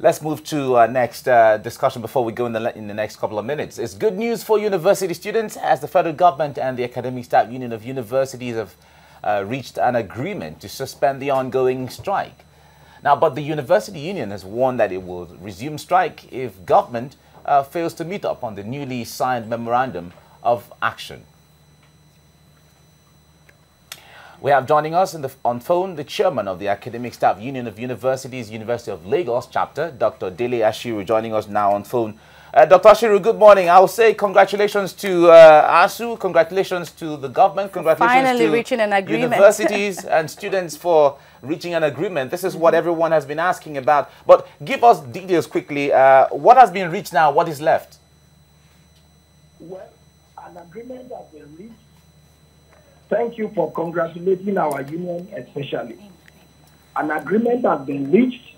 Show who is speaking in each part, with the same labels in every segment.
Speaker 1: Let's move to our next discussion before we go in the next couple of minutes. It's good news for university students as the federal government and the Academic Staff Union of Universities have reached an agreement to suspend the ongoing strike. Now, but the university union has warned that it will resume strike if government fails to meet up on the newly signed memorandum of action. We have joining us on phone the chairman of the Academic Staff Union of Universities, University of Lagos chapter, Dr. Dele Ashiru, joining us now on phone. Dr. Ashiru, good morning. I will say congratulations to ASUU, congratulations to the government, congratulations
Speaker 2: finally
Speaker 1: to
Speaker 2: reaching an agreement.
Speaker 1: Universities and students for reaching an agreement. This is what everyone has been asking about. But give us details quickly. What has been reached now? What is left?
Speaker 3: Well, an agreement has been reached. Thank you for congratulating our union especially. An agreement has been reached.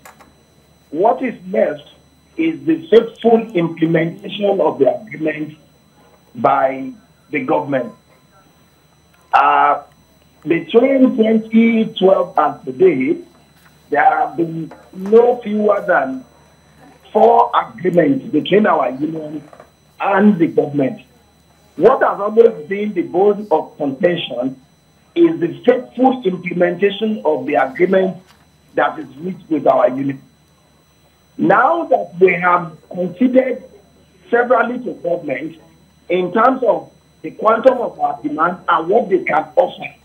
Speaker 3: What is left is the faithful implementation of the agreement by the government. Between 2012 and today, there have been no fewer than 4 agreements between our union and the government. What has always been the bone of contention is the faithful implementation of the agreement that is reached with our union. Now that we have considered severally to government in terms of the quantum of our demand and what they can offer,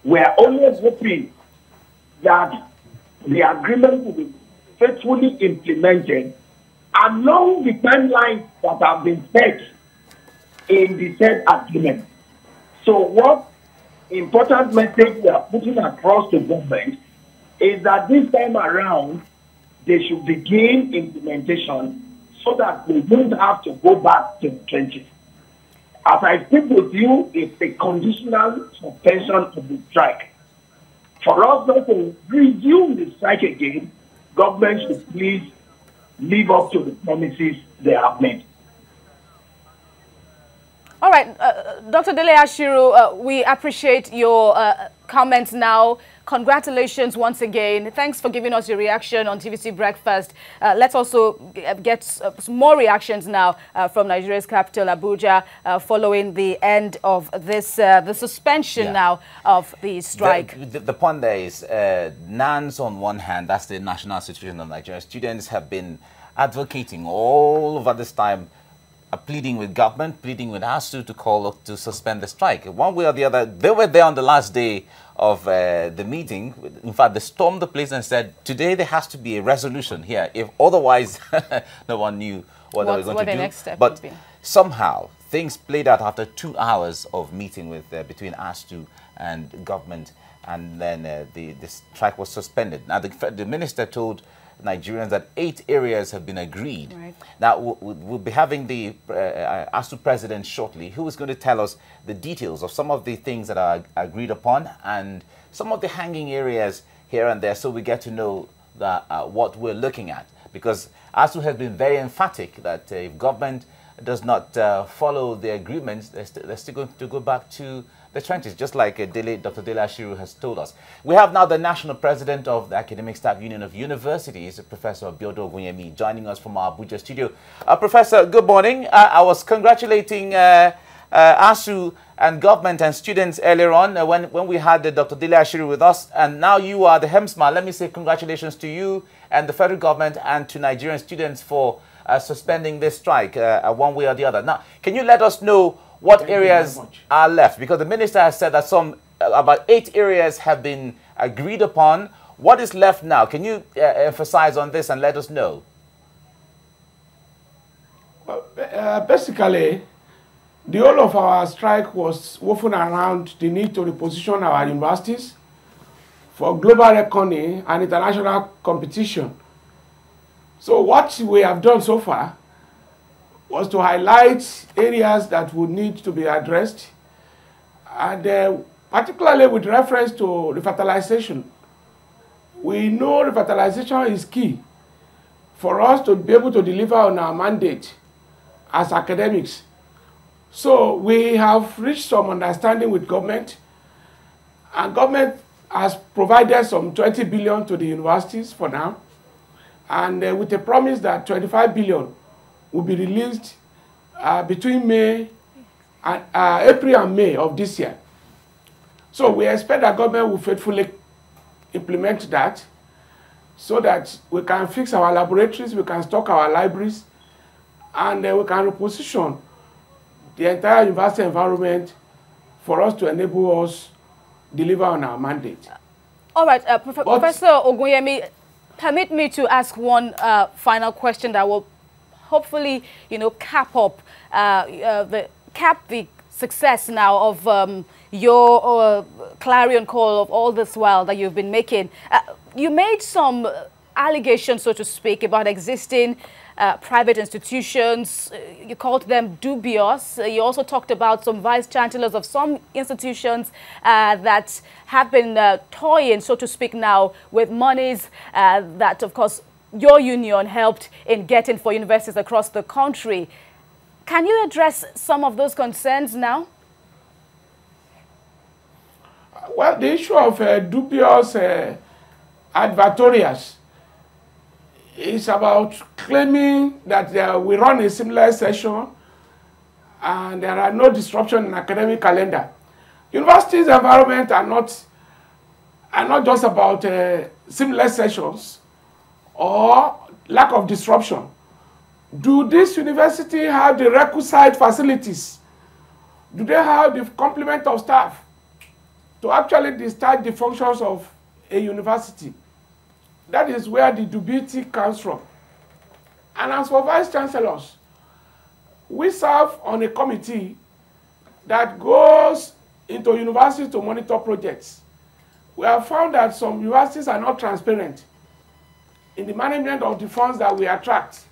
Speaker 3: we are always hoping that the agreement will be faithfully implemented along the timelines that have been set in the said agreement. So what important message we are putting across to government is that this time around, they should begin implementation so that we don't have to go back to the trenches. As I speak with you, it's a conditional suspension of the strike. For us not to resume the strike again, government should please live up to the promises they have made.
Speaker 2: All right, Dr. Dele Ashiru, we appreciate your comments now. Congratulations once again. Thanks for giving us your reaction on TVC Breakfast. Let's also get some more reactions now from Nigeria's capital, Abuja, following the end of this, the suspension now of the strike.
Speaker 1: The point there is, NANS on one hand, that's the National Association of Nigerian Students, have been advocating all over this time, pleading with government, pleading with ASUU to call to suspend the strike. One way or the other, they were there on the last day of the meeting. In fact, they stormed the place and said, today there has to be a resolution here. If otherwise, no one knew what they were going to do.
Speaker 2: Next step
Speaker 1: but
Speaker 2: would be.
Speaker 1: Somehow, things played out after 2 hours of meeting with between ASUU and government, and then the strike was suspended. Now, the minister told Nigerians that 8 areas have been agreed.
Speaker 2: Right.
Speaker 1: Now, we'll be having the ASUU president shortly, who is going to tell us the details of some of the things that are agreed upon and some of the hanging areas here and there, so we get to know that, what we're looking at. Because ASUU has been very emphatic that if government does not follow the agreements, they're still going to go back to the trenches, just like Dr. Dele Ashiru has told us. We have now the national president of the Academic Staff Union of Universities, Professor Biodo Ogunyemi, joining us from our Abuja studio. Professor, good morning. I was congratulating ASUU and government and students earlier on when we had Dr. Dele Ashiru with us, and now you are the HEMSMA. Let me say congratulations to you and the federal government and to Nigerian students for suspending this strike one way or the other. Now, can you let us know what areas are left? Because the minister has said that about 8 areas have been agreed upon. What is left now? Can you emphasize on this and let us know?
Speaker 4: Well, basically, the whole of our strike was woven around the need to reposition our universities for global reckoning and international competition. So what we have done so far was to highlight areas that would need to be addressed, and particularly with reference to revitalization. We know revitalization is key for us to be able to deliver on our mandate as academics. So we have reached some understanding with government, and government has provided some 20 billion to the universities for now. and with a promise that 25 billion will be released between April and May of this year. So we expect that government will faithfully implement that so that we can fix our laboratories, we can stock our libraries, and we can reposition the entire university environment for us to enable us deliver on our mandate.
Speaker 2: All right, Professor Ogunyemi, permit me to ask one final question that will hopefully, cap the success now of your clarion call of all this while that you've been making. You made some allegations, so to speak, about existing private institutions. You called them dubious. You also talked about some vice-chancellors of some institutions that have been toying, so to speak, now with monies that, of course, your union helped in getting for universities across the country. Can you address some of those concerns now?
Speaker 4: Well, the issue of dubious advertorials is about claiming that we run a similar session and there are no disruption in academic calendar. Universities' environment are not just about similar sessions or lack of disruption. Do this university have the requisite facilities? Do they have the complement of staff to actually discharge the functions of a university? That is where the dubiety comes from. And as for vice-chancellors, we serve on a committee that goes into universities to monitor projects. We have found that some universities are not transparent in the management of the funds that we attract.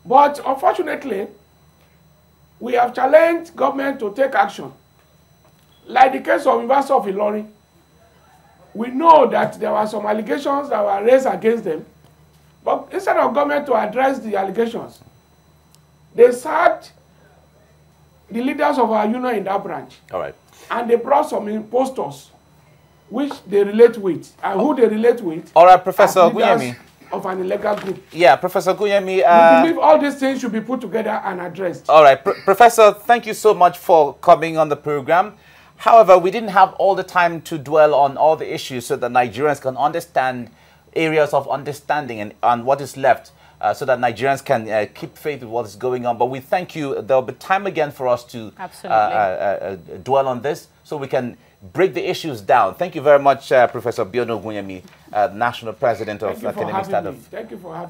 Speaker 4: But unfortunately, we have challenged government to take action. Like the case of University of Ilorin, we know that there were some allegations that were raised against them, but instead of government to address the allegations, they sacked the leaders of our union in that branch.
Speaker 1: All right. And
Speaker 4: they brought some impostors, which they relate with, and who they relate with.
Speaker 1: All right, Professor Ogunyemi.
Speaker 4: Of an illegal group.
Speaker 1: Yeah, Professor Ogunyemi.
Speaker 4: We believe all these things should be put together and addressed.
Speaker 1: All right, Professor, thank you so much for coming on the program. However, we didn't have all the time to dwell on all the issues so that Nigerians can understand areas of understanding and what is left so that Nigerians can keep faith with what is going on. But we thank you. There will be time again for us to dwell on this so we can break the issues down. Thank you very much, Professor Biono Ogunyemi, National President of Academic Staff.
Speaker 4: Thank you for having me.